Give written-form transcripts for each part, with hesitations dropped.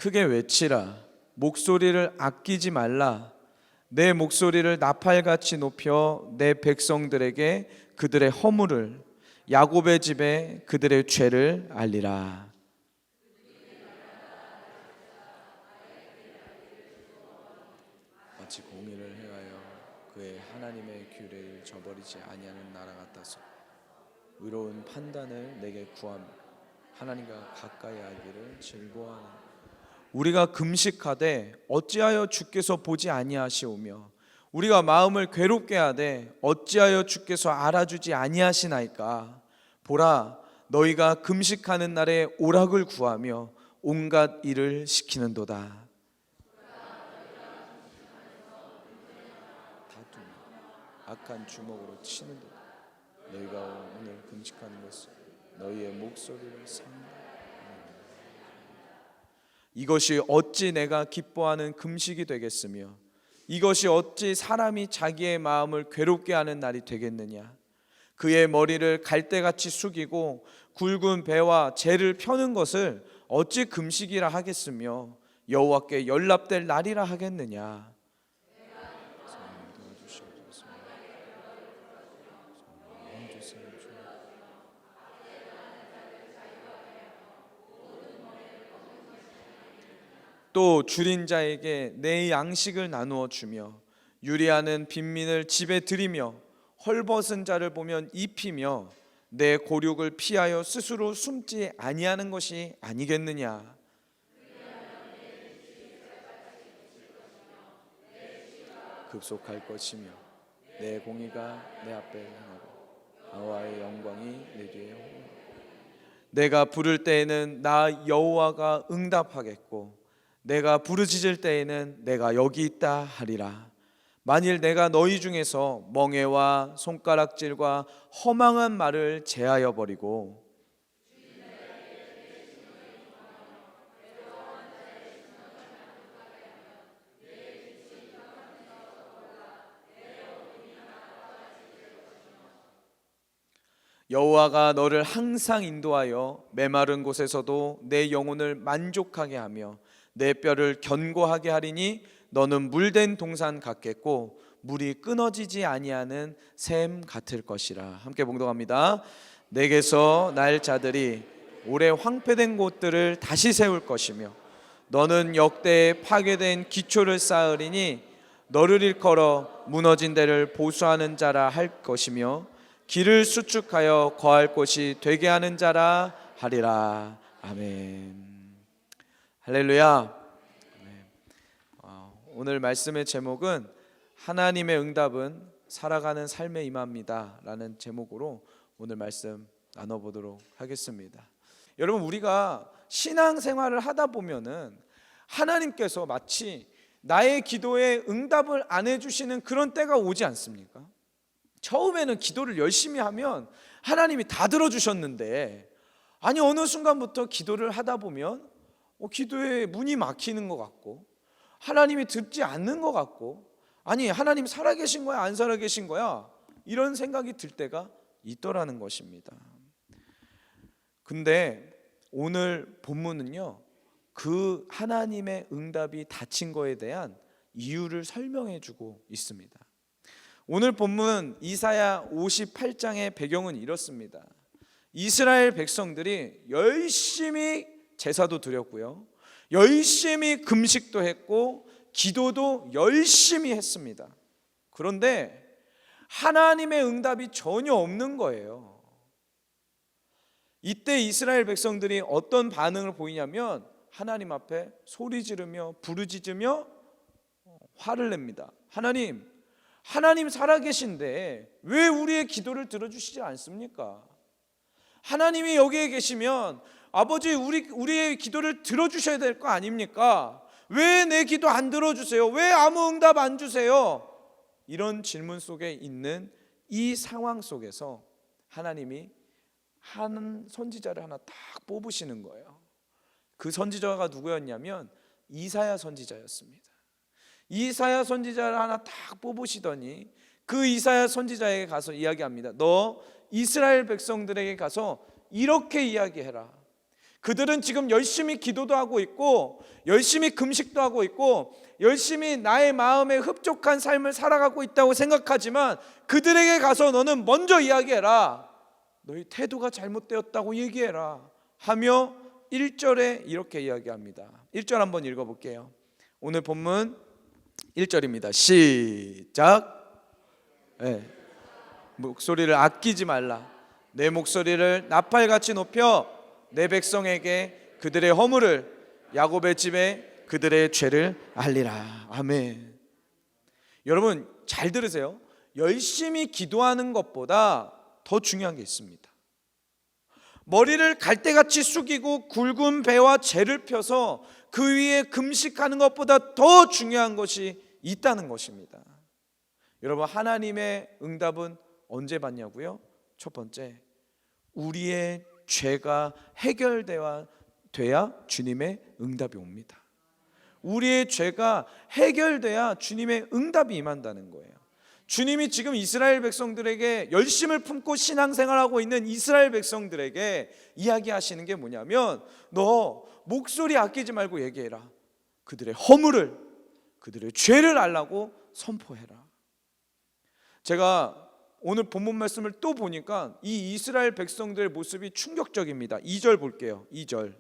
크게 외치라. 목소리를 아끼지 말라. 내 목소리를 나팔같이 높여 내 백성들에게 그들의 허물을, 야곱의 집에 그들의 죄를 알리라. 마치 공의를 행하여 그의 하나님의 규례를 저버리지 아니하는 나라 같아서 의로운 판단을 내게 구하며 하나님과 가까이 하기를 즐거워하는. 우리가 금식하되 어찌하여 주께서 보지 아니하시오며 우리가 마음을 괴롭게 하되 어찌하여 주께서 알아주지 아니하시나이까. 보라, 너희가 금식하는 날에 오락을 구하며 온갖 일을 시키는도다. 다투며 악한 주먹으로 치는도다. 너희가 오늘 금식하는 것은 너희의 목소리를 삼다. 이것이 어찌 내가 기뻐하는 금식이 되겠으며 이것이 어찌 사람이 자기의 마음을 괴롭게 하는 날이 되겠느냐. 그의 머리를 갈대같이 숙이고 굵은 배와 재를 펴는 것을 어찌 금식이라 하겠으며 여호와께 연락될 날이라 하겠느냐. 또 줄인 자에게 내 양식을 나누어 주며 유리하는 빈민을 집에 들이며 헐벗은 자를 보면 입히며 내 고륙을 피하여 스스로 숨지 아니하는 것이 아니겠느냐. 급속할 것이며 내 공의가 내 앞에 행하고 여호와의 영광이 내 뒤에 오고 내가 부를 때에는 나 여호와가 응답하겠고 내가 부르짖을 때에는 내가 여기 있다 하리라. 만일 내가 너희 중에서 멍에와 손가락질과 허망한 말을 제하여 버리고 여호와가 너를 항상 인도하여 메마른 곳에서도 내 영혼을 만족하게 하며 내 뼈를 견고하게 하리니 너는 물된 동산 같겠고 물이 끊어지지 아니하는 샘 같을 것이라. 함께 봉독합니다. 내게서 날 자들이 오래 황폐된 곳들을 다시 세울 것이며 너는 역대에 파괴된 기초를 쌓으리니 너를 일컬어 무너진 데를 보수하는 자라 할 것이며 길을 수축하여 거할 곳이 되게 하는 자라 하리라. 아멘. 할렐루야. 오늘 말씀의 제목은 하나님의 응답은 살아가는 삶에 임합니다 라는 제목으로 오늘 말씀 나눠보도록 하겠습니다. 여러분, 우리가 신앙생활을 하다 보면은 하나님께서 마치 나의 기도에 응답을 안 해주시는 그런 때가 오지 않습니까? 처음에는 기도를 열심히 하면 하나님이 다 들어주셨는데 아니 어느 순간부터 기도를 하다 보면 기도에 문이 막히는 것 같고 하나님이 듣지 않는 것 같고 아니 하나님 살아계신 거야 안 살아계신 거야 이런 생각이 들 때가 있더라는 것입니다. 근데 오늘 본문은요 그 하나님의 응답이 닫힌 거에 대한 이유를 설명해 주고 있습니다. 오늘 본문 이사야 58장의 배경은 이렇습니다. 이스라엘 백성들이 열심히 제사도 드렸고요 열심히 금식도 했고 기도도 열심히 했습니다. 그런데 하나님의 응답이 전혀 없는 거예요. 이때 이스라엘 백성들이 어떤 반응을 보이냐면 하나님 앞에 소리 지르며 부르짖으며 화를 냅니다. 하나님 살아계신데 왜 우리의 기도를 들어주시지 않습니까? 하나님이 여기에 계시면 아버지 우리의 기도를 들어주셔야 될 거 아닙니까? 왜 내 기도 안 들어주세요? 왜 아무 응답 안 주세요? 이런 질문 속에 있는 이 상황 속에서 하나님이 한 선지자를 하나 딱 뽑으시는 거예요. 그 선지자가 누구였냐면 이사야 선지자였습니다. 이사야 선지자를 하나 딱 뽑으시더니 그 이사야 선지자에게 가서 이야기합니다. 너 이스라엘 백성들에게 가서 이렇게 이야기해라. 그들은 지금 열심히 기도도 하고 있고 열심히 금식도 하고 있고 열심히 나의 마음에 흡족한 삶을 살아가고 있다고 생각하지만 그들에게 가서 너는 먼저 이야기해라. 너희 태도가 잘못되었다고 얘기해라 하며 1절에 이렇게 이야기합니다. 1절 한번 읽어볼게요. 오늘 본문 1절입니다. 시작. 네. 목소리를 아끼지 말라. 내 목소리를 나팔같이 높여 내 백성에게 그들의 허물을, 야곱의 집에 그들의 죄를 알리라. 아멘. 여러분 잘 들으세요. 열심히 기도하는 것보다 더 중요한 게 있습니다. 머리를 갈대같이 숙이고 굵은 배와 재를 펴서 그 위에 금식하는 것보다 더 중요한 것이 있다는 것입니다. 여러분 하나님의 응답은 언제 받냐고요? 첫 번째, 우리의 죄가 해결돼야 주님의 응답이 옵니다. 우리의 죄가 해결돼야 주님의 응답이 임한다는 거예요. 주님이 지금 이스라엘 백성들에게 열심을 품고 신앙생활하고 있는 이스라엘 백성들에게 이야기하시는 게 뭐냐면 너 목소리 아끼지 말고 얘기해라. 그들의 허물을, 그들의 죄를 알라고 선포해라. 제가 오늘 본문 말씀을 또 보니까 이 이스라엘 백성들의 모습이 충격적입니다. 2절 볼게요. 2절을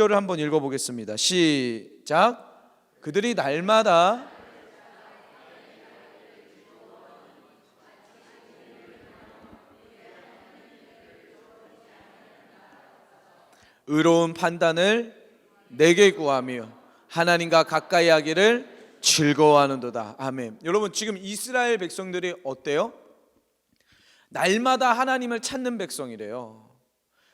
한번 읽어보겠습니다. 시작. 그들이 날마다 의로운 판단을 내게 구하며 하나님과 가까이 하기를 즐거워하는도다. 아멘. 여러분 지금 이스라엘 백성들이 어때요? 날마다 하나님을 찾는 백성이래요.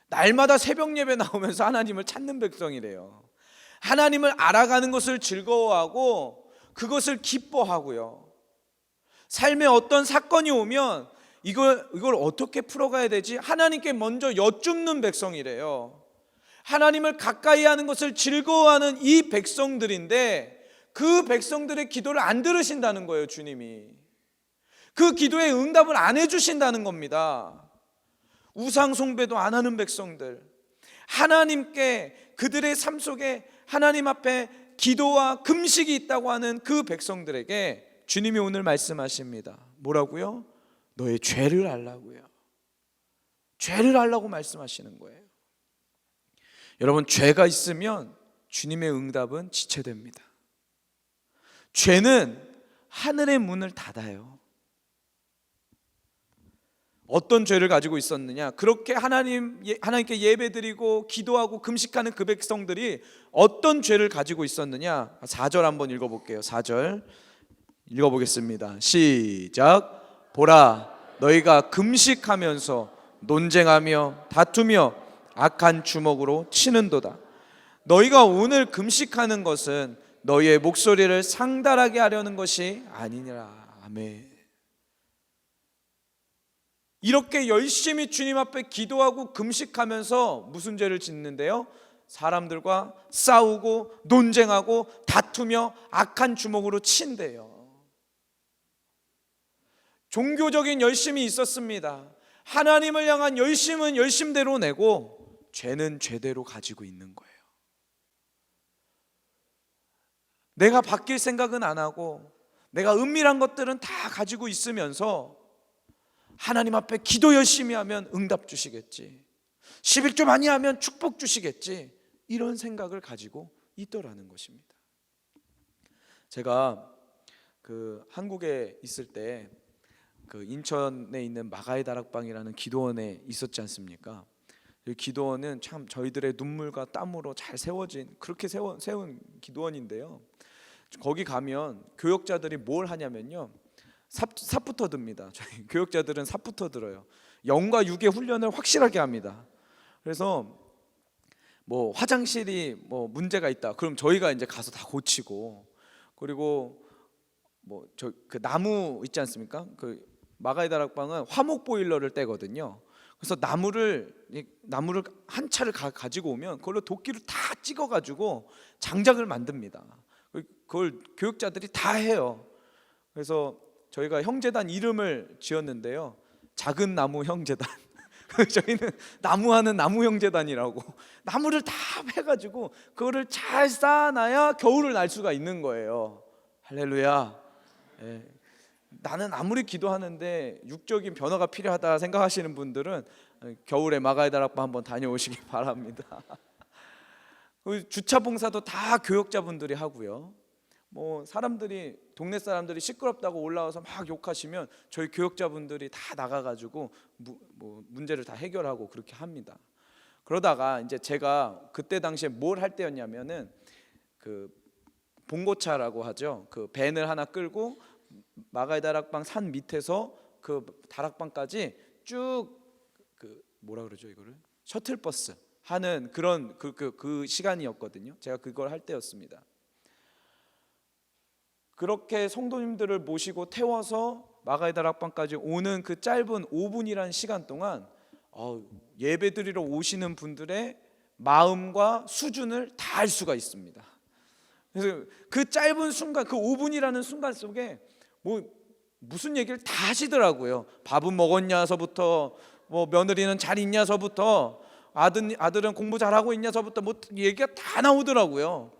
날마다 새벽 예배 나오면서 하나님을 찾는 백성이래요. 하나님을 알아가는 것을 즐거워하고 그것을 기뻐하고요. 삶에 어떤 사건이 오면 이걸 어떻게 풀어가야 되지? 하나님께 먼저 여쭙는 백성이래요. 하나님을 가까이 하는 것을 즐거워하는 이 백성들인데 그 백성들의 기도를 안 들으신다는 거예요. 주님이 그 기도에 응답을 안 해주신다는 겁니다. 우상 숭배도 안 하는 백성들, 하나님께 그들의 삶 속에 하나님 앞에 기도와 금식이 있다고 하는 그 백성들에게 주님이 오늘 말씀하십니다. 뭐라고요? 너의 죄를 알라고요. 죄를 알라고 말씀하시는 거예요. 여러분 죄가 있으면 주님의 응답은 지체됩니다. 죄는 하늘의 문을 닫아요. 어떤 죄를 가지고 있었느냐? 그렇게 하나님께 예배드리고 기도하고 금식하는 그 백성들이 어떤 죄를 가지고 있었느냐? 4절 한번 읽어볼게요. 4절 읽어보겠습니다. 시작. 보라, 너희가 금식하면서 논쟁하며 다투며 악한 주먹으로 치는도다. 너희가 오늘 금식하는 것은 너희의 목소리를 상달하게 하려는 것이 아니니라. 아멘. 이렇게 열심히 주님 앞에 기도하고 금식하면서 무슨 죄를 짓는데요? 사람들과 싸우고 논쟁하고 다투며 악한 주먹으로 친대요. 종교적인 열심이 있었습니다. 하나님을 향한 열심은 열심대로 내고 죄는 죄대로 가지고 있는 거예요. 내가 바뀔 생각은 안 하고 내가 은밀한 것들은 다 가지고 있으면서 하나님 앞에 기도 열심히 하면 응답 주시겠지, 11조 많이 하면 축복 주시겠지, 이런 생각을 가지고 있더라는 것입니다. 제가 한국에 있을 때 인천에 있는 마가의 다락방이라는 기도원에 있었지 않습니까? 이 기도원은 참 저희들의 눈물과 땀으로 잘 세워진, 그렇게 세운 기도원인데요. 거기 가면 교역자들이 뭘 하냐면요, 삽부터 듭니다. 저희 교역자들은 삽부터 들어요. 영과 육의 훈련을 확실하게 합니다. 그래서 뭐 화장실이 뭐 문제가 있다, 그럼 저희가 이제 가서 다 고치고, 그리고 뭐 그 나무 있지 않습니까? 그 마가의 다락방은 화목 보일러를 떼거든요. 그래서 나무를 한 차를 가지고 오면 그걸로 도끼를 다 찍어가지고 장작을 만듭니다. 그걸 교육자들이 다 해요. 그래서 저희가 형제단 이름을 지었는데요, 작은 나무 형제단. 저희는 나무하는 나무 형제단이라고 나무를 다 해가지고 그거를 잘 쌓아놔야 겨울을 날 수가 있는 거예요. 할렐루야. 예. 나는 아무리 기도하는데 육적인 변화가 필요하다 생각하시는 분들은 겨울에 마가의 다락방 한번 다녀오시기 바랍니다. 주차 봉사도 다 교역자분들이 하고요. 뭐 사람들이 동네 사람들이 시끄럽다고 올라와서 막 욕하시면 저희 교역자분들이 다 나가가지고 문제를 다 해결하고 그렇게 합니다. 그러다가 이제 제가 그때 당시에 뭘 할 때였냐면은 그 봉고차라고 하죠. 그 밴을 하나 끌고 마가의 다락방 산 밑에서 그 다락방까지 쭉 그 뭐라 그러죠 이거를 셔틀버스 하는 그런 그 시간이었거든요. 제가 그걸 할 때였습니다. 그렇게 성도님들을 모시고 태워서 마가의 다락방까지 오는 그 짧은 5분이라는 시간 동안 예배드리러 오시는 분들의 마음과 수준을 다 알 수가 있습니다. 그래서 그 짧은 순간, 그 5분이라는 순간 속에 무슨 얘기를 다 하시더라고요. 밥은 먹었냐서부터 뭐 며느리는 잘 있냐서부터 아들은 공부 잘하고 있냐서부터 뭐 얘기가 다 나오더라고요.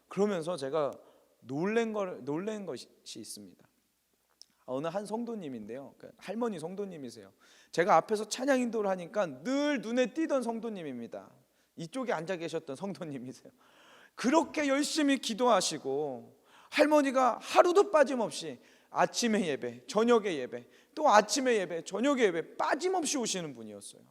그러면서 제가 놀란 것이 있습니다. 어느 한 성도님인데요, 할머니 성도님이세요. 제가 앞에서 찬양 인도를 하니까 늘 눈에 띄던 성도님입니다. 이쪽에 앉아 계셨던 성도님이세요. 그렇게 열심히 기도하시고 할머니가 하루도 빠짐없이 아침에 예배, 저녁에 예배, 또 아침에 예배, 저녁에 예배 빠짐없이 오시는 분이었어요.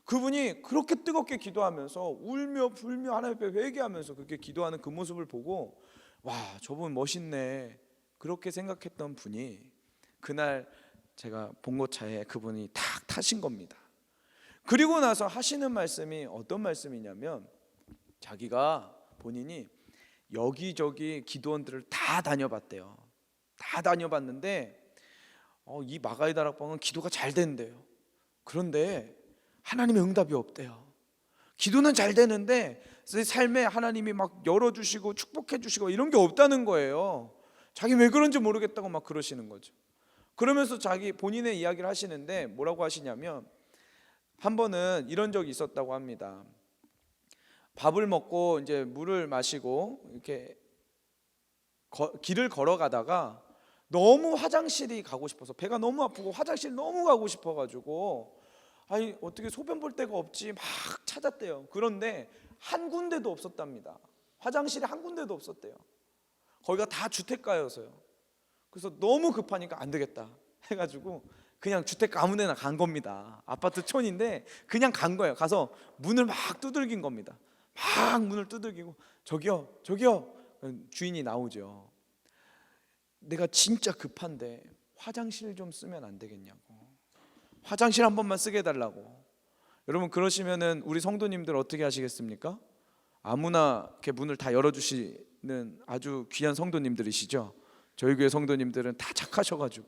그분이 그렇게 뜨겁게 기도하면서 울며 불며 하나님 앞에 회개하면서 그렇게 기도하는 그 모습을 보고 와, 저분 멋있네 그렇게 생각했던 분이 그날 제가 봉고차에 그분이 탁 타신 겁니다. 그리고 나서 하시는 말씀이 어떤 말씀이냐면 자기가 본인이 여기저기 기도원들을 다 다녀봤대요. 다 다녀봤는데 이 마가의 다락방은 기도가 잘 된대요. 그런데 하나님의 응답이 없대요. 기도는 잘 되는데 삶에 하나님이 막 열어주시고 축복해주시고 이런 게 없다는 거예요. 자기 왜 그런지 모르겠다고 막 그러시는 거죠. 그러면서 자기 본인의 이야기를 하시는데 뭐라고 하시냐면 한 번은 이런 적이 있었다고 합니다. 밥을 먹고 이제 물을 마시고 이렇게 길을 걸어가다가 너무 화장실이 가고 싶어서 배가 너무 아프고 화장실 너무 가고 싶어가지고 아니 어떻게 소변 볼 데가 없지 막 찾았대요. 그런데 한 군데도 없었답니다. 화장실이 한 군데도 없었대요. 거기가 다 주택가여서요. 그래서 너무 급하니까 안 되겠다 해가지고 그냥 주택가 아무 데나 간 겁니다. 아파트 촌인데 그냥 간 거예요. 가서 문을 막 두들긴 겁니다. 막 문을 두들기고 저기요 주인이 나오죠. 내가 진짜 급한데 화장실 좀 쓰면 안 되겠냐고, 화장실 한 번만 쓰게 해달라고. 여러분 그러시면은 우리 성도님들 어떻게 하시겠습니까? 아무나 이렇게 문을 다 열어주시는 아주 귀한 성도님들이시죠. 저희 교회 성도님들은 다 착하셔가지고.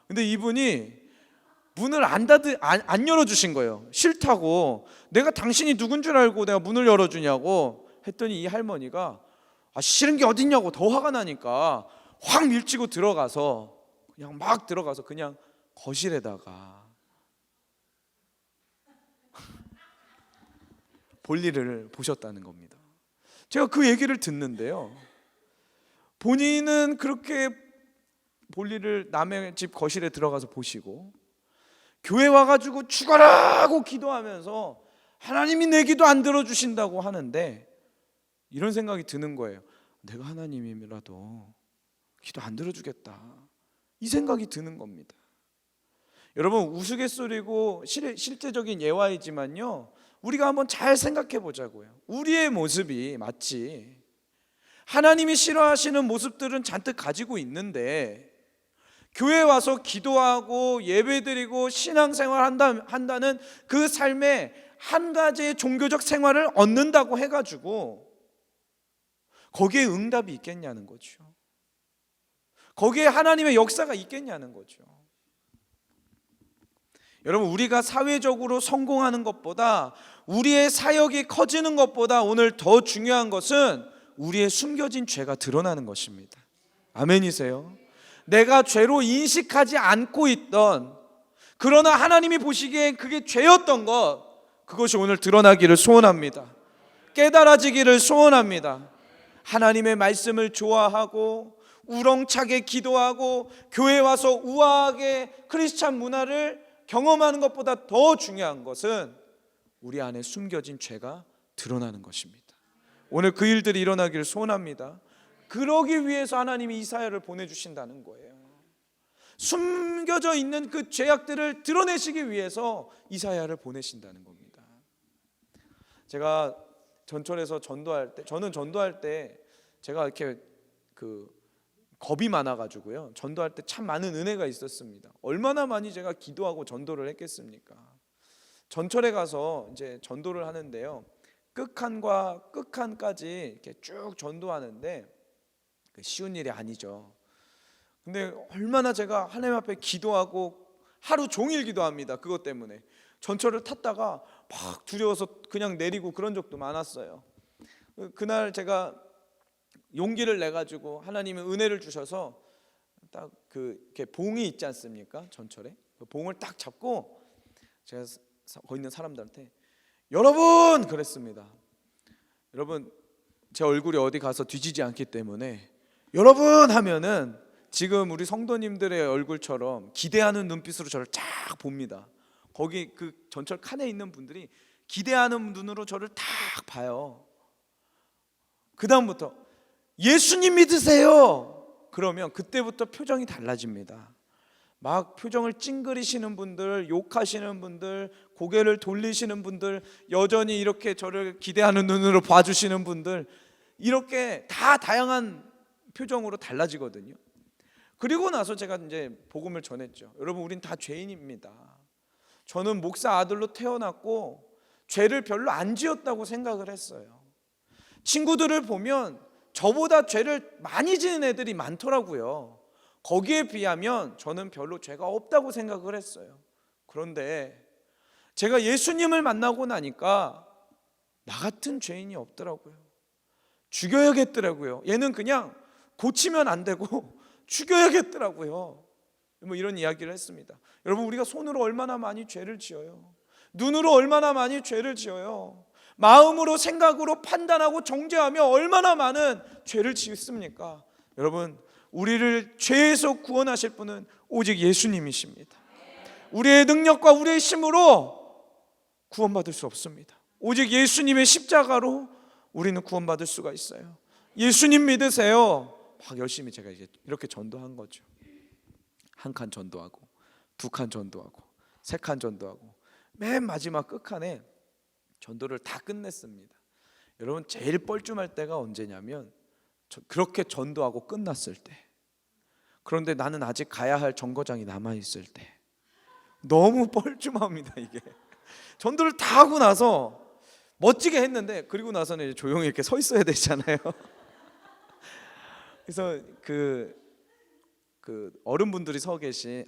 근데 이분이 문을 안 열어주신 거예요. 싫다고. 내가 당신이 누군 줄 알고 내가 문을 열어주냐고 했더니 이 할머니가 싫은 게 어딨냐고 더 화가 나니까 확 밀치고 들어가서 그냥 거실에다가 볼일을 보셨다는 겁니다. 제가 그 얘기를 듣는데요, 본인은 그렇게 볼일을 남의 집 거실에 들어가서 보시고 교회 와가지고 죽어라고 기도하면서 하나님이 내 기도 안 들어주신다고 하는데 이런 생각이 드는 거예요. 내가 하나님이라도 기도 안 들어주겠다, 이 생각이 드는 겁니다. 여러분 우스갯소리고 실제적인 예화이지만요, 우리가 한번 잘 생각해 보자고요. 우리의 모습이 마치 하나님이 싫어하시는 모습들은 잔뜩 가지고 있는데 교회 와서 기도하고 예배드리고 신앙생활 한다는 그 삶에 한 가지의 종교적 생활을 얻는다고 해가지고 거기에 응답이 있겠냐는 거죠. 거기에 하나님의 역사가 있겠냐는 거죠. 여러분 우리가 사회적으로 성공하는 것보다 우리의 사역이 커지는 것보다 오늘 더 중요한 것은 우리의 숨겨진 죄가 드러나는 것입니다. 아멘이세요? 내가 죄로 인식하지 않고 있던 그러나 하나님이 보시기에 그게 죄였던 것, 그것이 오늘 드러나기를 소원합니다. 깨달아지기를 소원합니다. 하나님의 말씀을 좋아하고 우렁차게 기도하고 교회 와서 우아하게 크리스찬 문화를 경험하는 것보다 더 중요한 것은 우리 안에 숨겨진 죄가 드러나는 것입니다. 오늘 그 일들이 일어나기를 소원합니다. 그러기 위해서 하나님이 이사야를 보내주신다는 거예요. 숨겨져 있는 그 죄악들을 드러내시기 위해서 이사야를 보내신다는 겁니다. 제가 전철에서 전도할 때, 저는 전도할 때 제가 이렇게 겁이 많아가지고요, 전도할 때 참 많은 은혜가 있었습니다. 얼마나 많이 제가 기도하고 전도를 했겠습니까? 전철에 가서 이제 전도를 하는데요, 끝칸과 끝칸까지 이렇게 쭉 전도하는데 쉬운 일이 아니죠. 근데 얼마나 제가 하나님 앞에 기도하고 하루 종일 기도합니다. 그것 때문에 전철을 탔다가 막 두려워서 그냥 내리고 그런 적도 많았어요. 그날 제가 용기를 내 가지고 하나님이 은혜를 주셔서 딱 이렇게 봉이 있지 않습니까? 전철에 그 봉을 딱 잡고 제가 거기 있는 사람들한테 여러분 그랬습니다. 여러분, 제 얼굴이 어디 가서 뒤지지 않기 때문에 여러분 하면은 지금 우리 성도님들의 얼굴처럼 기대하는 눈빛으로 저를 쫙 봅니다. 거기 그 전철 칸에 있는 분들이 기대하는 눈으로 저를 딱 봐요. 그 다음부터 예수님 믿으세요 그러면 그때부터 표정이 달라집니다. 막 표정을 찡그리시는 분들, 욕하시는 분들, 고개를 돌리시는 분들, 여전히 이렇게 저를 기대하는 눈으로 봐주시는 분들, 이렇게 다 다양한 표정으로 달라지거든요. 그리고 나서 제가 이제 복음을 전했죠. 여러분, 우린 다 죄인입니다. 저는 목사 아들로 태어났고 죄를 별로 안 지었다고 생각을 했어요. 친구들을 보면 저보다 죄를 많이 지은 애들이 많더라고요. 거기에 비하면 저는 별로 죄가 없다고 생각을 했어요. 그런데 제가 예수님을 만나고 나니까 나 같은 죄인이 없더라고요. 죽여야겠더라고요. 얘는 그냥 고치면 안 되고 죽여야겠더라고요. 뭐 이런 이야기를 했습니다. 여러분, 우리가 손으로 얼마나 많이 죄를 지어요. 눈으로 얼마나 많이 죄를 지어요. 마음으로, 생각으로 판단하고 정죄하며 얼마나 많은 죄를 지었습니까? 여러분, 우리를 죄에서 구원하실 분은 오직 예수님이십니다. 우리의 능력과 우리의 힘으로 구원받을 수 없습니다. 오직 예수님의 십자가로 우리는 구원받을 수가 있어요. 예수님 믿으세요. 막 열심히 제가 이제 이렇게 전도한 거죠. 한 칸 전도하고, 두 칸 전도하고, 세 칸 전도하고, 맨 마지막 끝칸에 전도를 다 끝냈습니다. 여러분, 제일 뻘쭘할 때가 언제냐면 그렇게 전도하고 끝났을 때. 그런데 나는 아직 가야 할 정거장이 남아있을 때 너무 뻘쭘합니다. 이게 전도를 다 하고 나서 멋지게 했는데, 그리고 나서는 이제 조용히 이렇게 서 있어야 되잖아요. 그래서 그 어른분들이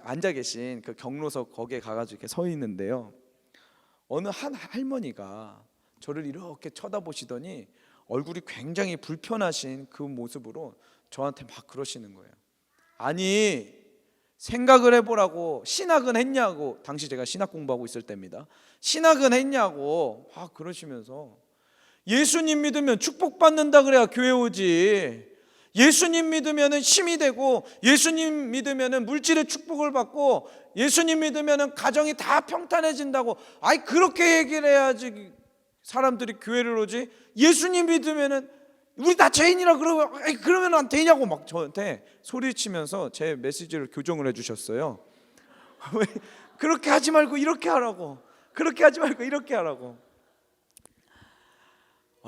앉아 계신 그 경로석 거기에 가가지고 이렇게 서 있는데요, 어느 한 할머니가 저를 이렇게 쳐다보시더니 얼굴이 굉장히 불편하신 그 모습으로 저한테 막 그러시는 거예요. 아니, 생각을 해보라고, 신학은 했냐고. 당시 제가 신학 공부하고 있을 때입니다. 신학은 했냐고 막 그러시면서, 예수님 믿으면 축복받는다 그래야 교회 오지. 예수님 믿으면 힘이 되고, 예수님 믿으면 물질의 축복을 받고, 예수님 믿으면 가정이 다 평탄해진다고. 아이, 그렇게 얘기를 해야지 사람들이 교회를 오지. 예수님 믿으면 우리 다 죄인이라 그러면 안 되냐고 막 저한테 소리치면서 제 메시지를 교정을 해주셨어요. 왜 그렇게 하지 말고 이렇게 하라고, 그렇게 하지 말고 이렇게 하라고.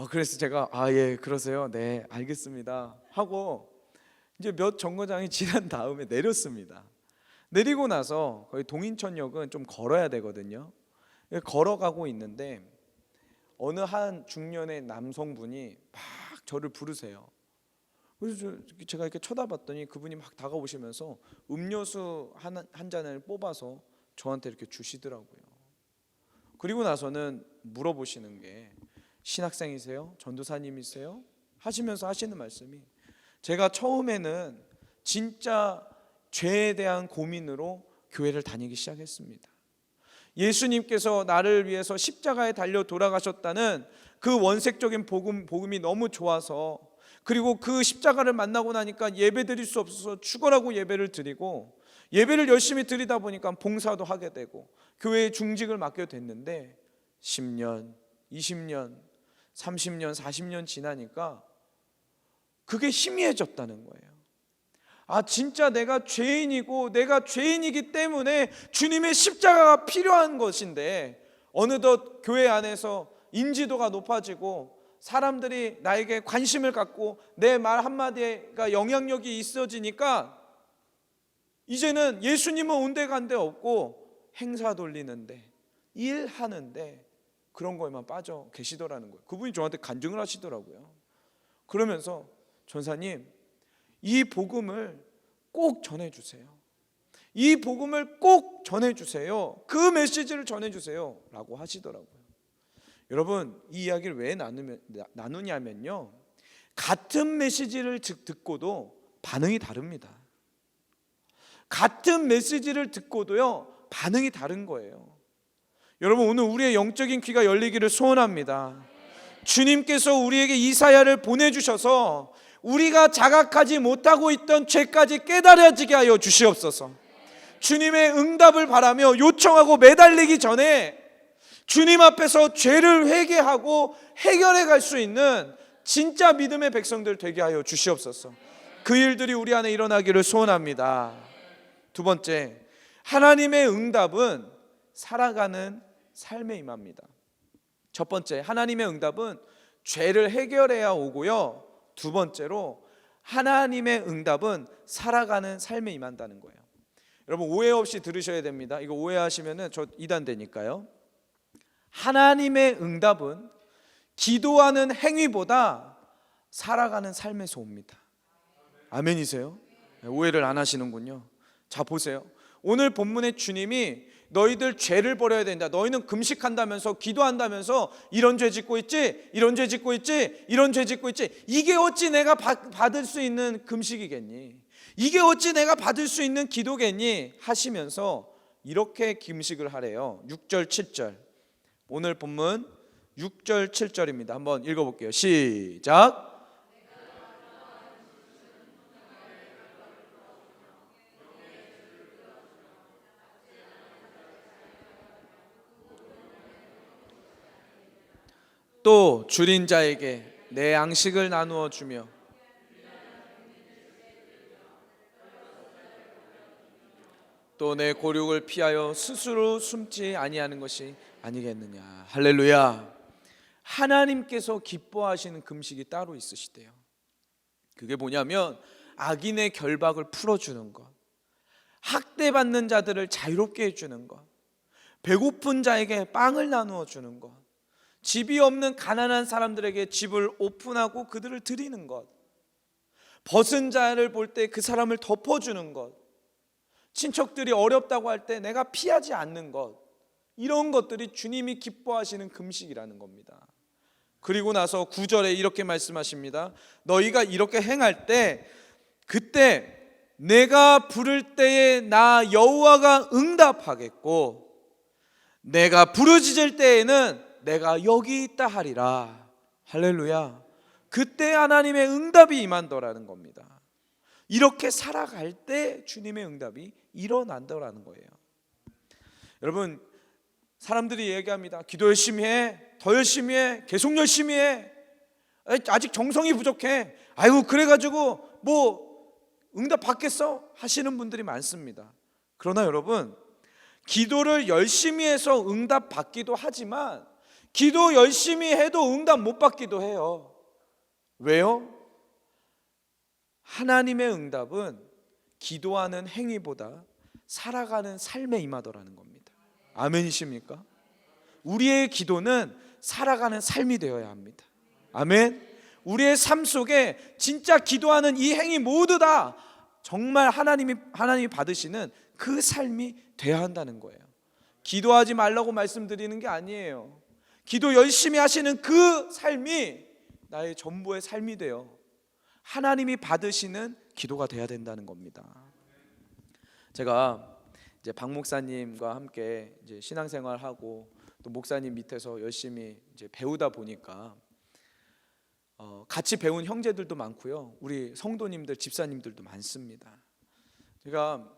그래서 제가 예 그러세요, 네 알겠습니다 하고 이제 몇 정거장이 지난 다음에 내렸습니다. 내리고 나서 거기 동인천역은 좀 걸어야 되거든요. 걸어가고 있는데 어느 한 중년의 남성분이 막 저를 부르세요. 그래서 제가 이렇게 쳐다봤더니 그분이 막 다가오시면서 음료수 한 잔을 뽑아서 저한테 이렇게 주시더라고요. 그리고 나서는 물어보시는 게, 신학생이세요? 전도사님이세요? 하시면서 하시는 말씀이, 제가 처음에는 진짜 죄에 대한 고민으로 교회를 다니기 시작했습니다. 예수님께서 나를 위해서 십자가에 달려 돌아가셨다는 그 원색적인 복음이 너무 좋아서, 그리고 그 십자가를 만나고 나니까 예배 드릴 수 없어서 죽어라고 예배를 드리고, 예배를 열심히 드리다 보니까 봉사도 하게 되고 교회에 중직을 맡게 됐는데 10년, 20년, 30년, 40년 지나니까 그게 희미해졌다는 거예요. 아, 진짜 내가 죄인이고 내가 죄인이기 때문에 주님의 십자가가 필요한 것인데, 어느덧 교회 안에서 인지도가 높아지고 사람들이 나에게 관심을 갖고 내 말 한마디가 영향력이 있어지니까 이제는 예수님은 온데간데 없고 행사 돌리는데, 일하는데 그런 거에만 빠져 계시더라는 거예요. 그분이 저한테 간증을 하시더라고요. 그러면서 전사님, 이 복음을 꼭 전해주세요. 이 복음을 꼭 전해주세요. 그 메시지를 전해주세요 라고 하시더라고요. 여러분, 이 이야기를 왜 나누냐면요, 같은 메시지를 듣고도 반응이 다릅니다. 같은 메시지를 듣고도요 반응이 다른 거예요. 여러분, 오늘 우리의 영적인 귀가 열리기를 소원합니다. 주님께서 우리에게 이사야를 보내주셔서 우리가 자각하지 못하고 있던 죄까지 깨달아지게 하여 주시옵소서. 주님의 응답을 바라며 요청하고 매달리기 전에 주님 앞에서 죄를 회개하고 해결해 갈 수 있는 진짜 믿음의 백성들 되게 하여 주시옵소서. 그 일들이 우리 안에 일어나기를 소원합니다. 두 번째, 하나님의 응답은 살아가는 삶에 임합니다. 첫 번째, 하나님의 응답은 죄를 해결해야 오고요, 두 번째로 하나님의 응답은 살아가는 삶에 임한다는 거예요. 여러분, 오해 없이 들으셔야 됩니다. 이거 오해하시면 저 이단되니까요. 하나님의 응답은 기도하는 행위보다 살아가는 삶에서 옵니다. 아멘이세요? 오해를 안 하시는군요. 자, 보세요. 오늘 본문의 주님이 너희들 죄를 버려야 된다, 너희는 금식한다면서 기도한다면서 이런 죄 짓고 있지, 이런 죄 짓고 있지, 이런 죄 짓고 있지, 이게 어찌 내가 받을 수 있는 금식이겠니, 이게 어찌 내가 받을 수 있는 기도겠니 하시면서 이렇게 금식을 하래요. 6절 7절, 오늘 본문 6절 7절입니다. 한번 읽어볼게요. 시작. 또 줄인 자에게 내 양식을 나누어 주며 또 내 고륙을 피하여 스스로 숨지 아니하는 것이 아니겠느냐. 할렐루야. 하나님께서 기뻐하시는 금식이 따로 있으시대요. 그게 뭐냐면 악인의 결박을 풀어주는 것, 학대받는 자들을 자유롭게 해주는 것, 배고픈 자에게 빵을 나누어 주는 것, 집이 없는 가난한 사람들에게 집을 오픈하고 그들을 드리는 것, 벗은 자를 볼 때 그 사람을 덮어주는 것, 친척들이 어렵다고 할 때 내가 피하지 않는 것, 이런 것들이 주님이 기뻐하시는 금식이라는 겁니다. 그리고 나서 9절에 이렇게 말씀하십니다. 너희가 이렇게 행할 때 그때 내가 부를 때에 나 여호와가 응답하겠고 내가 부르짖을 때에는 내가 여기 있다 하리라. 할렐루야. 그때 하나님의 응답이 임한다라는 겁니다. 이렇게 살아갈 때 주님의 응답이 일어난다라는 거예요. 여러분, 사람들이 얘기합니다. 기도 열심히 해, 더 열심히 해, 계속 열심히 해, 아직 정성이 부족해, 아이고 그래가지고 뭐 응답 받겠어 하시는 분들이 많습니다. 그러나 여러분, 기도를 열심히 해서 응답 받기도 하지만 기도 열심히 해도 응답 못 받기도 해요. 왜요? 하나님의 응답은 기도하는 행위보다 살아가는 삶에 임하더라는 겁니다. 아멘이십니까? 우리의 기도는 살아가는 삶이 되어야 합니다. 아멘. 우리의 삶 속에 진짜 기도하는 이 행위 모두 다 정말 하나님이 받으시는 그 삶이 돼야 한다는 거예요. 기도하지 말라고 말씀드리는 게 아니에요. 기도 열심히 하시는 그 삶이 나의 전부의 삶이 되어 하나님이 받으시는 기도가 돼야 된다는 겁니다. 제가 이제 박 목사님과 함께 이제 신앙생활하고 또 목사님 밑에서 열심히 이제 배우다 보니까 같이 배운 형제들도 많고요. 우리 성도님들, 집사님들도 많습니다. 제가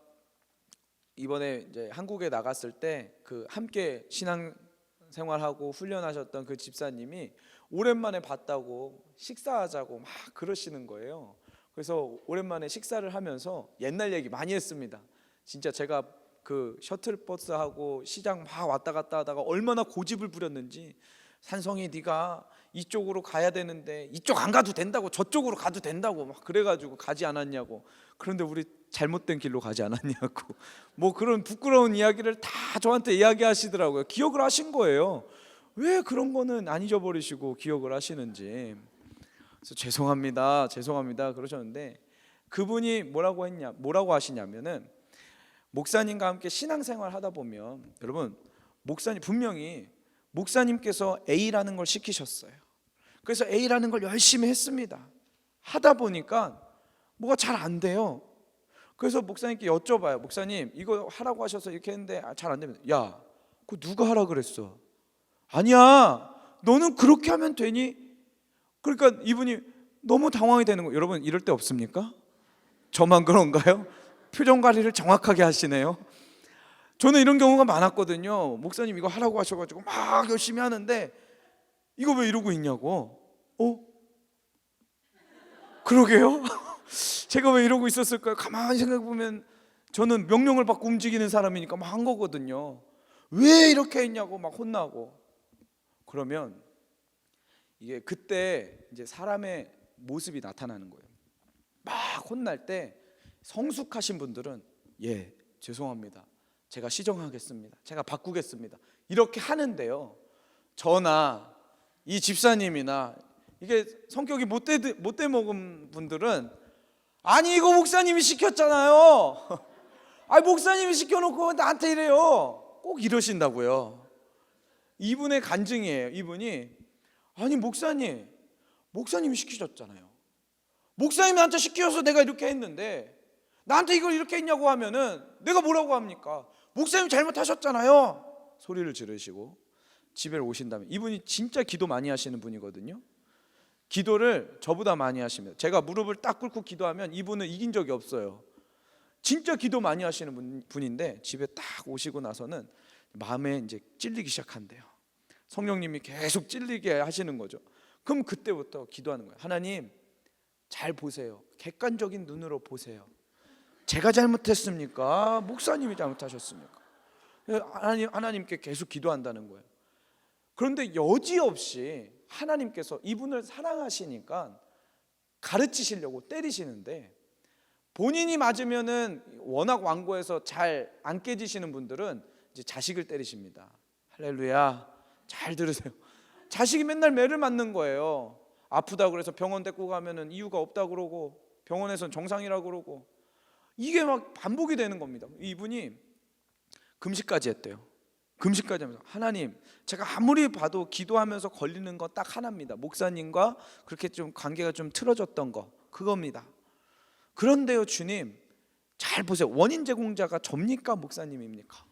이번에 이제 한국에 나갔을 때 그 함께 신앙생활하고 훈련하셨던 그 집사님이 오랜만에 봤다고 식사하자고 막 그러시는 거예요. 그래서 오랜만에 식사를 하면서 옛날 얘기 많이 했습니다. 진짜 제가 그 셔틀버스하고 시장 막 왔다 갔다 하다가 얼마나 고집을 부렸는지, 산성이 네가 이쪽으로 가야 되는데 이쪽 안 가도 된다고, 저쪽으로 가도 된다고 막 그래가지고 가지 않았냐고, 그런데 우리 잘못된 길로 가지 않았냐고 뭐 그런 부끄러운 이야기를 다 저한테 이야기하시더라고요. 기억을 하신 거예요. 왜 그런 거는 안 잊어버리시고 기억을 하시는지. 그래서 죄송합니다 그러셨는데, 그분이 뭐라고 하시냐면은, 목사님과 함께 신앙생활 하다 보면 여러분, 목사님 분명히 목사님께서 A라는 걸 시키셨어요. 그래서 A라는 걸 열심히 했습니다. 하다 보니까 뭐가 잘 안 돼요. 그래서 목사님께 여쭤봐요. 목사님, 이거 하라고 하셔서 이렇게 했는데 잘 안 되면, 야, 그거 누가 하라 그랬어? 아니야, 너는 그렇게 하면 되니? 그러니까 이분이 너무 당황이 되는 거예요. 여러분, 이럴 때 없습니까? 저만 그런가요? 표정 관리를 정확하게 하시네요. 저는 이런 경우가 많았거든요. 목사님 이거 하라고 하셔가지고 막 열심히 하는데 이거 왜 이러고 있냐고. 그러게요? 제가 왜 이러고 있었을까요? 가만히 생각해보면 저는 명령을 받고 움직이는 사람이니까 막 한 거거든요. 왜 이렇게 했냐고 막 혼나고. 그러면 이게 그때 이제 사람의 모습이 나타나는 거예요. 막 혼날 때 성숙하신 분들은, 예, 죄송합니다, 제가 시정하겠습니다, 제가 바꾸겠습니다, 이렇게 하는데요, 저나 이 집사님이나 이게 성격이 못돼 먹은 분들은, 아니 이거 목사님이 시켰잖아요, 아니 목사님이 시켜놓고 나한테 이래요, 꼭 이러신다고요. 이분의 간증이에요. 이분이, 아니 목사님이 시키셨잖아요, 목사님이 나한테 시켜서 내가 이렇게 했는데 나한테 이걸 이렇게 했냐고 하면은 내가 뭐라고 합니까? 목사님 잘못하셨잖아요, 소리를 지르시고 집에 오신 다음에, 이분이 진짜 기도 많이 하시는 분이거든요. 기도를 저보다 많이 하십니다. 제가 무릎을 딱 꿇고 기도하면 이분은 이긴 적이 없어요. 진짜 기도 많이 하시는 분인데 집에 딱 오시고 나서는 마음에 이제 찔리기 시작한대요. 성령님이 계속 찔리게 하시는 거죠. 그럼 그때부터 기도하는 거예요. 하나님, 잘 보세요. 객관적인 눈으로 보세요. 제가 잘못했습니까? 목사님이 잘못하셨습니까? 하나님께 계속 기도한다는 거예요. 그런데 여지없이 하나님께서 이분을 사랑하시니까 가르치시려고 때리시는데, 본인이 맞으면은 워낙 완고해서 잘 안 깨지시는 분들은 이제 자식을 때리십니다. 할렐루야, 잘 들으세요. 자식이 맨날 매를 맞는 거예요. 아프다 그래서 병원 데리고 가면은 이유가 없다 그러고, 병원에선 정상이라고 그러고, 이게 막 반복이 되는 겁니다. 이분이 금식까지 했대요. 금식까지 하면서, 하나님, 제가 아무리 봐도 기도하면서 걸리는 거 딱 하나입니다. 목사님과 그렇게 좀 관계가 좀 틀어졌던 거, 그겁니다. 그런데요, 주님, 잘 보세요. 원인 제공자가 접니까 목사님입니까?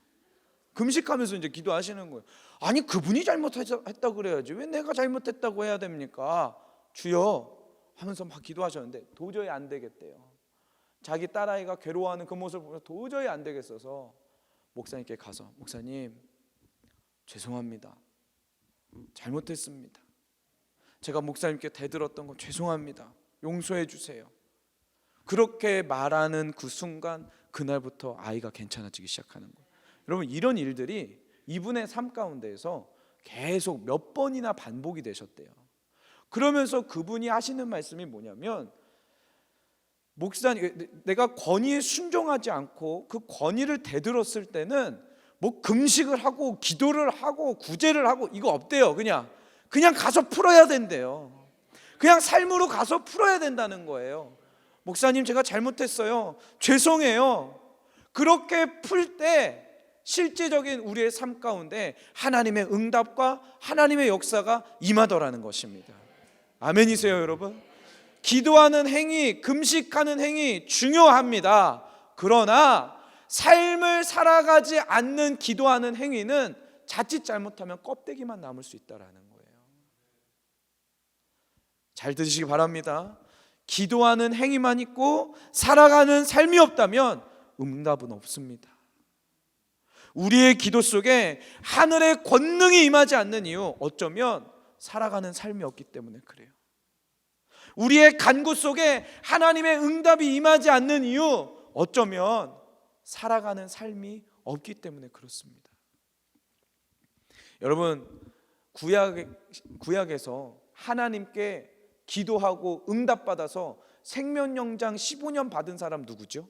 금식하면서 이제 기도하시는 거예요. 아니 그분이 잘못했다 그래야지 왜 내가 잘못했다고 해야 됩니까? 주여 하면서 막 기도하셨는데 도저히 안 되겠대요. 자기 딸아이가 괴로워하는 그 모습을 보면 도저히 안 되겠어서 목사님께 가서, 목사님 죄송합니다, 잘못했습니다, 제가 목사님께 대들었던 거 죄송합니다, 용서해 주세요. 그렇게 말하는 그 순간 그날부터 아이가 괜찮아지기 시작하는 거예요. 여러분, 이런 일들이 이분의 삶 가운데에서 계속 몇 번이나 반복이 되셨대요. 그러면서 그분이 하시는 말씀이 뭐냐면, 목사님, 내가 권위에 순종하지 않고 그 권위를 대들었을 때는 뭐 금식을 하고 기도를 하고 구제를 하고 이거 없대요. 그냥 가서 풀어야 된대요. 그냥 삶으로 가서 풀어야 된다는 거예요. 목사님, 제가 잘못했어요, 죄송해요. 그렇게 풀 때 실제적인 우리의 삶 가운데 하나님의 응답과 하나님의 역사가 임하더라는 것입니다. 아멘이세요, 여러분? 기도하는 행위, 금식하는 행위 중요합니다. 그러나 삶을 살아가지 않는 기도하는 행위는 자칫 잘못하면 껍데기만 남을 수 있다라는 거예요. 잘 들으시기 바랍니다. 기도하는 행위만 있고 살아가는 삶이 없다면 응답은 없습니다. 우리의 기도 속에 하늘의 권능이 임하지 않는 이유, 어쩌면 살아가는 삶이 없기 때문에 그래요. 우리의 간구 속에 하나님의 응답이 임하지 않는 이유, 어쩌면 살아가는 삶이 없기 때문에 그렇습니다. 여러분, 구약에서 하나님께 기도하고 응답받아서 생명연장 15년 받은 사람 누구죠?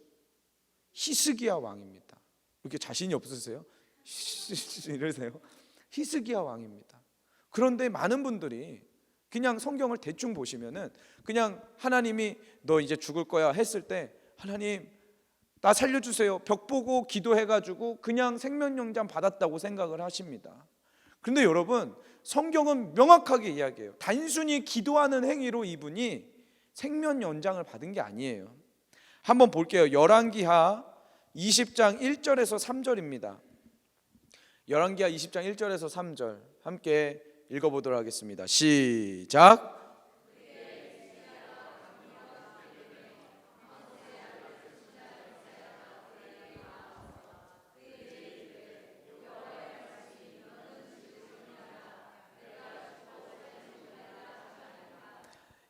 히스기야 왕입니다. 이렇게 자신이 없으세요? 이러세요? 히스기야 왕입니다. 그런데 많은 분들이 그냥 성경을 대충 보시면은 그냥 하나님이 너 이제 죽을 거야 했을 때 하나님 나 살려주세요 벽 보고 기도해가지고 그냥 생명연장 받았다고 생각을 하십니다. 그런데 여러분, 성경은 명확하게 이야기해요. 단순히 기도하는 행위로 이분이 생명연장을 받은 게 아니에요. 한번 볼게요. 열왕기하 20장 1절에서 3절입니다. 열왕기하 20장 1절에서 3절 함께 읽어보도록 하겠습니다. 시작.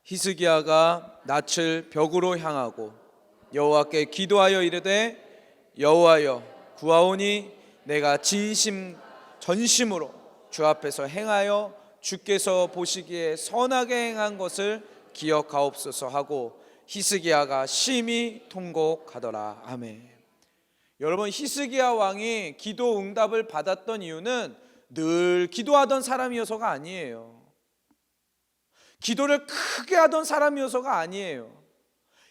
히스기야가 낯을 벽으로 향하고 여호와께 기도하여 이르되 여호와여 구하오니 내가 진심 전심으로 주 앞에서 행하여 주께서 보시기에 선하게 행한 것을 기억하옵소서 하고 히스기야가 심히 통곡하더라. 아멘. 여러분, 히스기야 왕이 기도 응답을 받았던 이유는 늘 기도하던 사람이어서가 아니에요. 기도를 크게 하던 사람이어서가 아니에요.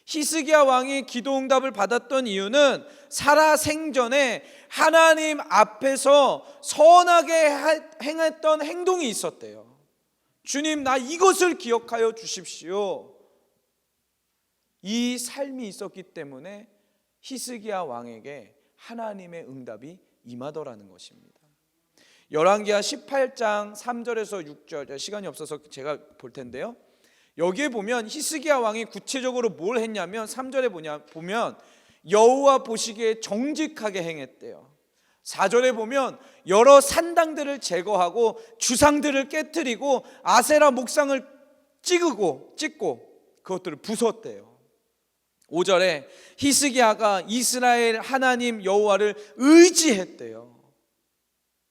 히스기야 왕이 기도 응답을 받았던 이유는 살아생전에 하나님 앞에서 선하게 행했던 행동이 있었대요. 주님, 나 이것을 기억하여 주십시오. 이 삶이 있었기 때문에 히스기야 왕에게 하나님의 응답이 임하더라는 것입니다. 열왕기하 18장 3절에서 6절, 시간이 없어서 제가 볼 텐데요. 여기에 보면 히스기야 왕이 구체적으로 뭘 했냐면 3절에 보면 여호와 보시기에 정직하게 행했대요. 4절에 보면 여러 산당들을 제거하고 주상들을 깨뜨리고 아세라 목상을 찍고 그것들을 부쉈대요. 5절에 히스기야가 이스라엘 하나님 여호와를 의지했대요.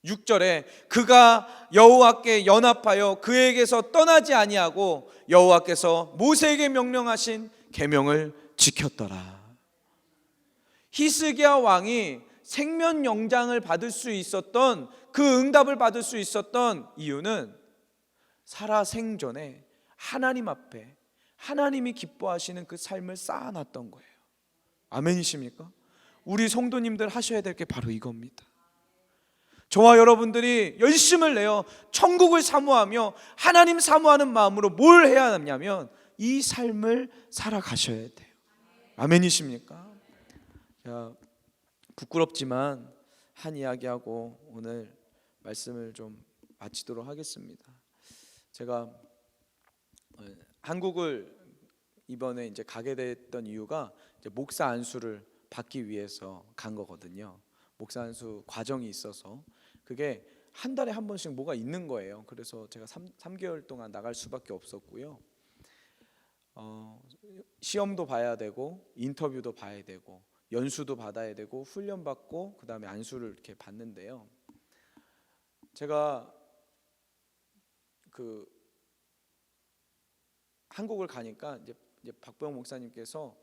6절에 그가 여호와께 연합하여 그에게서 떠나지 아니하고 여호와께서 모세에게 명령하신 계명을 지켰더라. 히스기야 왕이 생명연장을 받을 수 있었던, 그 응답을 받을 수 있었던 이유는 살아생전에 하나님 앞에 하나님이 기뻐하시는 그 삶을 쌓아놨던 거예요. 아멘이십니까? 우리 성도님들 하셔야 될 게 바로 이겁니다. 저와 여러분들이 열심을 내어 천국을 사모하며 하나님 사모하는 마음으로 뭘 해야 하냐면 이 삶을 살아가셔야 돼요. 아멘이십니까? 자, 부끄럽지만 한 이야기하고 오늘 말씀을 좀 마치도록 하겠습니다. 제가 한국을 이번에 이제 가게 됐던 이유가 이제 목사 안수를 받기 위해서 간 거거든요. 목사 안수 과정이 있어서 그게 한 달에 한 번씩 뭐가 있는 거예요. 그래서 제가 3개월 동안 나갈 수밖에 없었고요. 시험도 봐야 되고 인터뷰도 봐야 되고 연수도 받아야 되고 훈련 받고 그 다음에 안수를 이렇게 받는데요. 제가 그 한국을 가니까 이제 박보영 목사님께서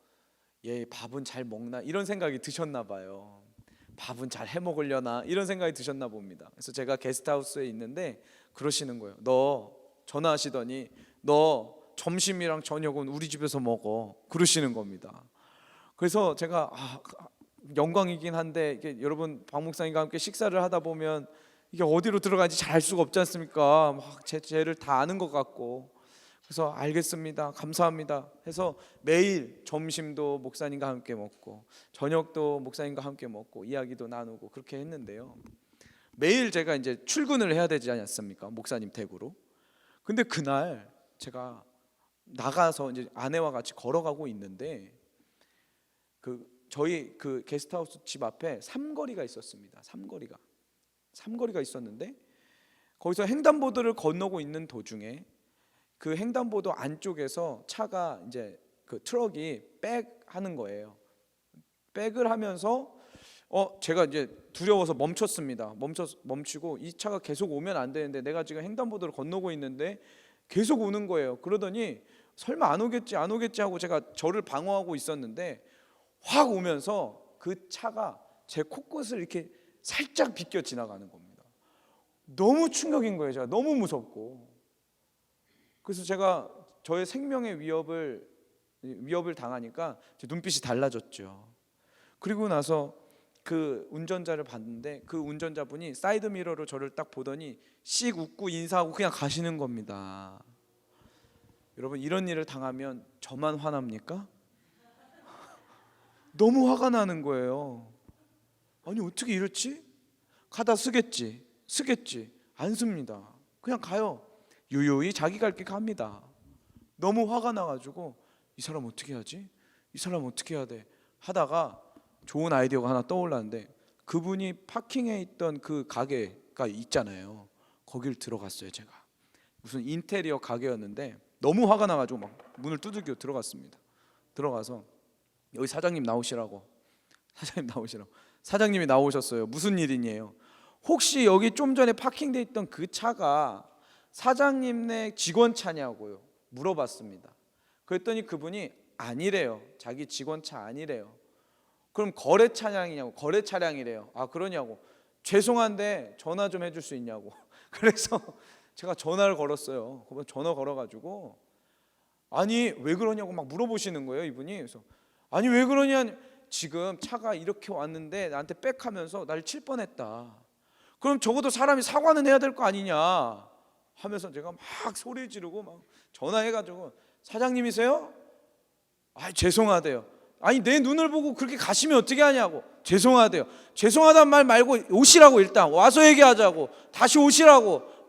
얘 밥은 잘 먹나 이런 생각이 드셨나 봐요. 밥은 잘 해먹으려나 이런 생각이 드셨나 봅니다. 그래서 제가 게스트하우스에 있는데 그러시는 거예요. 너 전화하시더니 너 점심이랑 저녁은 우리 집에서 먹어 그러시는 겁니다. 그래서 제가 영광이긴 한데 이게 여러분 박 목사님과 함께 식사를 하다 보면 이게 어디로 들어가는지 잘 알 수가 없지 않습니까? 막 제 죄를 다 아는 것 같고 그래서 알겠습니다, 감사합니다 해서 매일 점심도 목사님과 함께 먹고 저녁도 목사님과 함께 먹고 이야기도 나누고 그렇게 했는데요. 매일 제가 이제 출근을 해야 되지 않습니까? 목사님 댁으로. 근데 그날 제가 나가서 이제 아내와 같이 걸어가고 있는데 저희 그 게스트하우스 집 앞에 삼거리가 있었습니다. 삼거리가 있었는데 거기서 횡단보도를 건너고 있는 도중에 그 횡단보도 안쪽에서 차가 이제 그 트럭이 백하는 거예요. 백을 하면서 제가 이제 두려워서 멈췄습니다. 멈추고 이 차가 계속 오면 안 되는데 내가 지금 횡단보도를 건너고 있는데 계속 오는 거예요. 그러더니 설마 안 오겠지 하고 제가 저를 방어하고 있었는데 확 오면서 그 차가 제 코끝을 이렇게 살짝 비껴 지나가는 겁니다. 너무 충격인 거예요. 제가 너무 무섭고. 그래서 제가 저의 생명의 위협을 당하니까 제 눈빛이 달라졌죠. 그리고 나서 그 운전자를 봤는데 그 운전자분이 사이드 미러로 저를 딱 보더니 씩 웃고 인사하고 그냥 가시는 겁니다. 여러분, 이런 일을 당하면 저만 화납니까? 너무 화가 나는 거예요. 아니 어떻게 이렇지? 가다 쓰겠지 안 씁니다. 그냥 가요. 유유히 자기 갈 길 갑니다. 너무 화가 나가지고 이 사람 어떻게 하지? 이 사람 어떻게 해야 돼? 하다가 좋은 아이디어가 하나 떠올랐는데 그분이 파킹해 있던 그 가게가 있잖아요. 거길 들어갔어요. 제가 무슨 인테리어 가게였는데 너무 화가 나가지고 막 문을 두들겨 들어갔습니다. 들어가서 여기 사장님 나오시라고. 사장님이 나오셨어요. 무슨 일이니에요? 혹시 여기 좀 전에 파킹돼 있던 그 차가 사장님네 직원 차냐고요 물어봤습니다. 그랬더니 그분이 아니래요. 자기 직원 차 아니래요. 그럼 거래 차량이냐고. 거래 차량이래요. 아 그러냐고. 죄송한데 전화 좀 해줄 수 있냐고. 그래서 제가 전화를 걸었어요. 전화 걸어가지고 아니 왜 그러냐고 막 물어보시는 거예요 이분이. 그래서 아니 왜 그러냐, 지금 차가 이렇게 왔는데 나한테 빽하면서 날 칠 뻔했다. 그럼 적어도 사람이 사과는 해야 될 거 아니냐 하면서 제가 막 소리 지르고 막 전화해가지고 사장님이세요? 아 죄송하대요. 아니 내 눈을 보고 그렇게 가시면 어떻게 하냐고. 죄송하대요. 죄송하단 말 말고 오시라고, 일단 와서 얘기하자고. 다시 오시라고.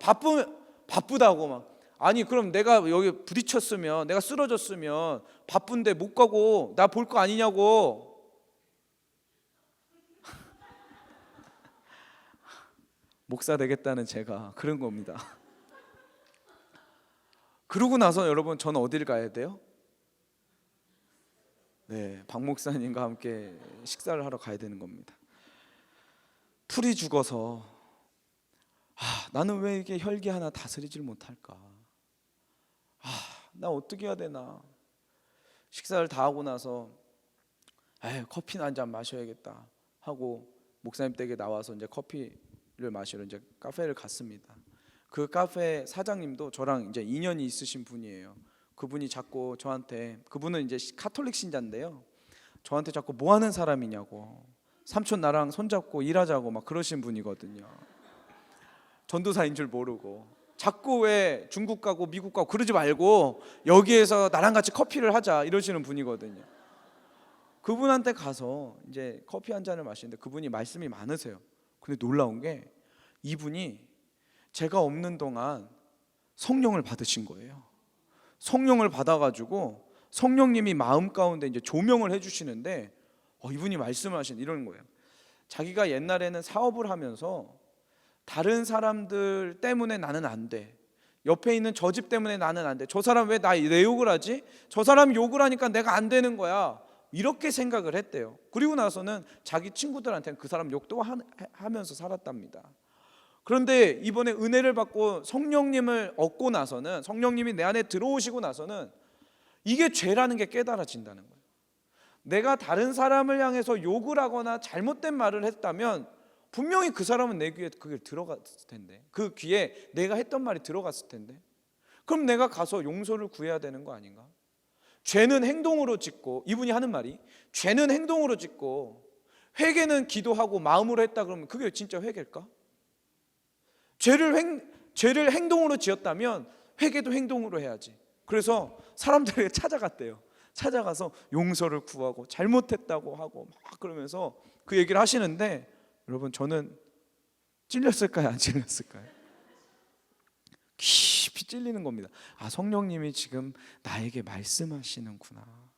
바쁘다고 막. 아니 그럼 내가 여기 부딪혔으면, 내가 쓰러졌으면 바쁜데 못 가고 나 볼 거 아니냐고. 목사 되겠다는 제가 그런 겁니다. 그러고 나서 여러분 저는 어디를 가야 돼요? 네, 박 목사님과 함께 식사를 하러 가야 되는 겁니다. 풀이 죽어서 나는 왜 이게 혈기 하나 다스리질 못할까? 나 어떻게 해야 되나? 식사를 다 하고 나서 커피나 한 잔 마셔야겠다 하고 목사님 댁에 나와서 이제 커피를 마시러 이제 카페를 갔습니다. 그 카페 사장님도 저랑 이제 인연이 있으신 분이에요. 그분이 자꾸 저한테, 그분은 이제 카톨릭 신자인데요, 저한테 자꾸 뭐 하는 사람이냐고, 삼촌 나랑 손잡고 일하자고 막 그러신 분이거든요. 전도사인 줄 모르고 자꾸 왜 중국 가고 미국 가고 그러지 말고 여기에서 나랑 같이 커피를 하자 이러시는 분이거든요. 그분한테 가서 이제 커피 한 잔을 마시는데 그분이 말씀이 많으세요. 근데 놀라운 게 이분이 제가 없는 동안 성령을 받으신 거예요. 성령을 받아가지고 성령님이 마음 가운데 이제 조명을 해주시는데 이분이 말씀을 하신 이런 거예요. 자기가 옛날에는 사업을 하면서 다른 사람들 때문에 나는 안 돼, 옆에 있는 저 집 때문에 나는 안 돼, 저 사람 왜 내 욕을 하지, 저 사람 욕을 하니까 내가 안 되는 거야, 이렇게 생각을 했대요. 그리고 나서는 자기 친구들한테는 그 사람 욕도 하면서 살았답니다. 그런데 이번에 은혜를 받고 성령님을 얻고 나서는, 성령님이 내 안에 들어오시고 나서는 이게 죄라는 게 깨달아진다는 거예요. 내가 다른 사람을 향해서 욕을 하거나 잘못된 말을 했다면 분명히 그 사람은 내 귀에 그게 들어갔을 텐데, 그 귀에 내가 했던 말이 들어갔을 텐데, 그럼 내가 가서 용서를 구해야 되는 거 아닌가? 죄는 행동으로 짓고, 이분이 하는 말이 죄는 행동으로 짓고 회개는 기도하고 마음으로 했다 그러면 그게 진짜 회개일까? 죄를 행동으로 지었다면 회개도 행동으로 해야지. 그래서 사람들에게 찾아갔대요. 찾아가서 용서를 구하고 잘못했다고 하고 막 그러면서 그 얘기를 하시는데, 여러분 저는 찔렸을까요? 안 찔렸을까요? 깊이 찔리는 겁니다. 아, 성령님이 지금 나에게 말씀하시는구나.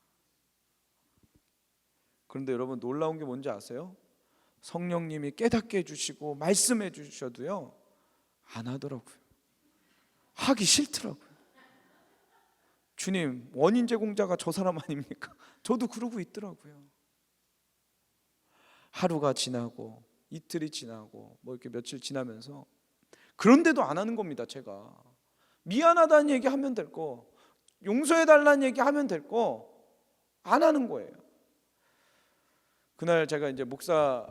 그런데 여러분 놀라운 게 뭔지 아세요? 성령님이 깨닫게 해주시고 말씀해 주셔도요 안 하더라고요. 하기 싫더라고요. 주님, 원인 제공자가 저 사람 아닙니까? 저도 그러고 있더라고요. 하루가 지나고 이틀이 지나고 뭐 이렇게 며칠 지나면서 그런데도 안 하는 겁니다. 제가 미안하다는 얘기 하면 될 거, 용서해 달라는 얘기 하면 될 거 안 하는 거예요. 그날 제가 이제 목사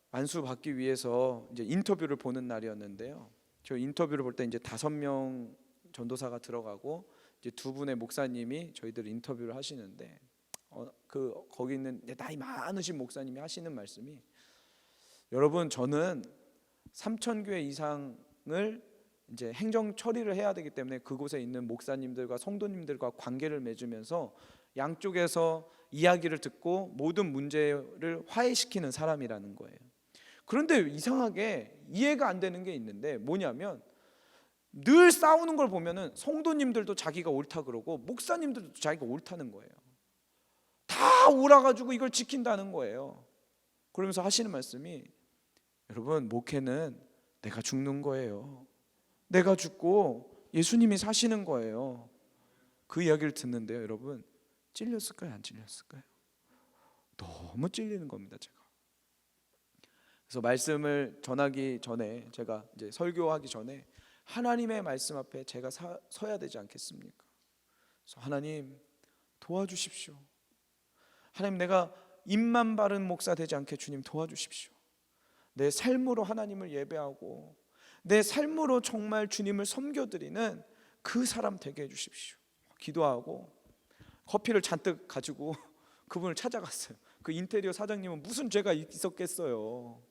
안수 받기 위해서 이제 인터뷰를 보는 날이었는데요. 저 인터뷰를 볼 때 이제 5명 전도사가 들어가고 이제 2분의 목사님이 저희들 인터뷰를 하시는데, 거기 있는 나이 많으신 목사님이 하시는 말씀이, 여러분 저는 3,000교회 이상을 이제 행정 처리를 해야 되기 때문에 그곳에 있는 목사님들과 성도님들과 관계를 맺으면서 양쪽에서 이야기를 듣고 모든 문제를 화해시키는 사람이라는 거예요. 그런데 이상하게 이해가 안 되는 게 있는데, 뭐냐면 늘 싸우는 걸 보면은 성도님들도 자기가 옳다 그러고 목사님들도 자기가 옳다는 거예요. 다 옳아가지고 이걸 지킨다는 거예요. 그러면서 하시는 말씀이, 여러분 목회는 내가 죽는 거예요. 내가 죽고 예수님이 사시는 거예요. 그 이야기를 듣는데요, 여러분 찔렸을까요? 안 찔렸을까요? 너무 찔리는 겁니다, 제가. 그래서 말씀을 전하기 전에, 제가 이제 설교하기 전에 하나님의 말씀 앞에 제가 서야 되지 않겠습니까? 그래서 하나님 도와주십시오. 하나님, 내가 입만 바른 목사 되지 않게 주님 도와주십시오. 내 삶으로 하나님을 예배하고 내 삶으로 정말 주님을 섬겨드리는 그 사람 되게 해주십시오. 기도하고 커피를 잔뜩 가지고 그분을 찾아갔어요. 그 인테리어 사장님은 무슨 죄가 있었겠어요.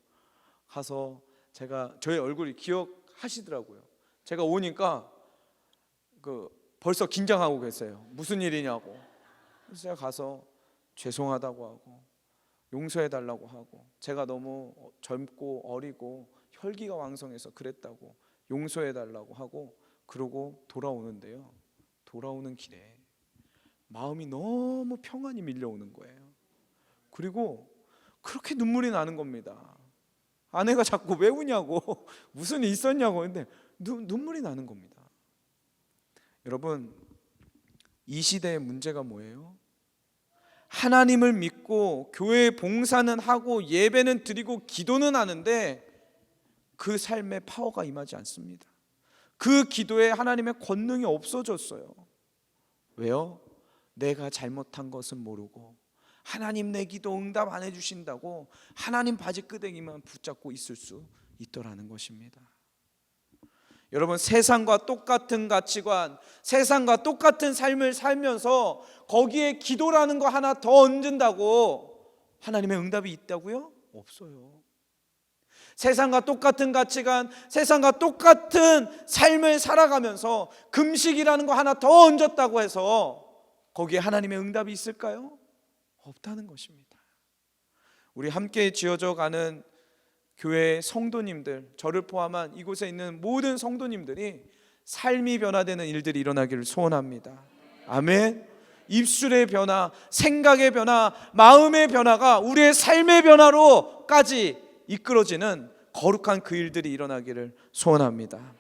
가서 제가 저의 얼굴이 기억하시더라고요. 제가 오니까 벌써 긴장하고 계세요. 무슨 일이냐고. 그래서 제가 가서 죄송하다고 하고 용서해달라고 하고, 제가 너무 젊고 어리고 혈기가 왕성해서 그랬다고 용서해달라고 하고, 그러고 돌아오는데요, 돌아오는 길에 마음이 너무 평안이 밀려오는 거예요. 그리고 그렇게 눈물이 나는 겁니다. 아내가 자꾸 왜 우냐고 무슨 일 있었냐고. 근데 눈물이 나는 겁니다. 여러분, 이 시대의 문제가 뭐예요? 하나님을 믿고 교회에 봉사는 하고 예배는 드리고 기도는 하는데 그 삶에 파워가 임하지 않습니다. 그 기도에 하나님의 권능이 없어졌어요. 왜요? 내가 잘못한 것은 모르고 하나님 내 기도 응답 안 해주신다고 하나님 바지끄댕이만 붙잡고 있을 수 있더라는 것입니다. 여러분, 세상과 똑같은 가치관, 세상과 똑같은 삶을 살면서 거기에 기도라는 거 하나 더 얹는다고 하나님의 응답이 있다고요? 없어요. 세상과 똑같은 가치관, 세상과 똑같은 삶을 살아가면서 금식이라는 거 하나 더 얹었다고 해서 거기에 하나님의 응답이 있을까요? 없다는 것입니다. 우리 함께 지어져 가는 교회 성도님들, 저를 포함한 이곳에 있는 모든 성도님들이 삶이 변화되는 일들이 일어나기를 소원합니다. 아멘. 입술의 변화, 생각의 변화, 마음의 변화가 우리의 삶의 변화로까지 이끌어지는 거룩한 그 일들이 일어나기를 소원합니다.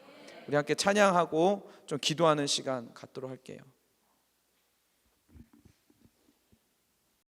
우리 함께 찬양하고 좀 기도하는 시간 갖도록 할게요.